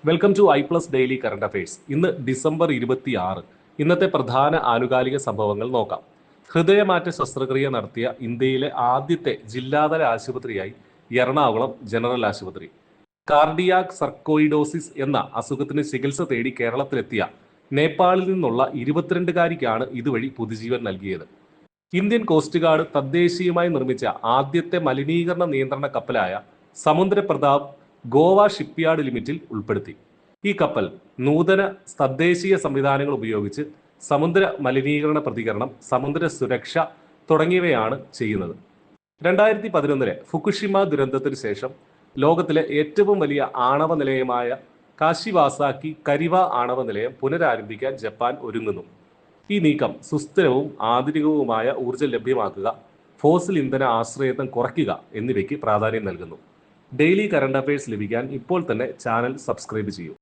Welcome to ഐ+ daily current affairs. ഇന്ന് December 26. ഇന്നത്തെ പ്രധാന ആനുകാലിക സംഭവങ്ങൾ നോക്കാം. ഹൃദയമാറ്റ ശസ്ത്രക്രിയ നടത്തിയ ഇന്ത്യയിലെ ആദ്യത്തെ ജില്ലാതല ആശുപത്രിയായി എറണാകുളം ജനറൽ ആശുപത്രി. കാർഡിയാക് സർക്കോയിഡോസിസ് എന്ന അസുഖത്തിന് ചികിത്സ തേടി കേരളത്തിലെത്തിയ നേപ്പാളിൽ നിന്നുള്ള 22-കാരിക്കാണ് ഇതുവഴി പുതുജീവൻ നൽകിയത്. ഇന്ത്യൻ കോസ്റ്റ് ഗാർഡ് തദ്ദേശീയമായി നിർമ്മിച്ച ആദ്യത്തെ മലിനീകരണ നിയന്ത്രണ കപ്പലായ സമുദ്രപ്രതാപ് ഗോവ ഷിപ്പ്യാർഡ് ലിമിറ്റിൽ ഉൾപ്പെടുത്തി. ഈ കപ്പൽ നൂതന തദ്ദേശീയ സംവിധാനങ്ങൾ ഉപയോഗിച്ച് സമുദ്ര മലിനീകരണ പ്രതികരണം, സമുദ്ര സുരക്ഷ തുടങ്ങിയവയാണ് ചെയ്യുന്നത്. 2011 ഫുകുഷിമ ദുരന്തത്തിന് ശേഷം ലോകത്തിലെ ഏറ്റവും വലിയ ആണവ നിലയമായ കാശിവാസാക്കി കരിവ ആണവ നിലയം പുനരാരംഭിക്കാൻ ജപ്പാൻ ഒരുങ്ങുന്നു. ഈ നീക്കം സുസ്ഥിരവും ആധുനികവുമായ ഊർജ്ജം ലഭ്യമാക്കുക, ഫോസിൽ ഇന്ധന ആശ്രയത്വം കുറയ്ക്കുക എന്നിവയ്ക്ക് പ്രാധാന്യം നൽകുന്നു. ഡെയിലി കറണ്ട് അഫയേഴ്സ് ലഭിക്കാൻ ഇപ്പോൾ തന്നെ ചാനൽ സബ്സ്ക്രൈബ് ചെയ്യൂ.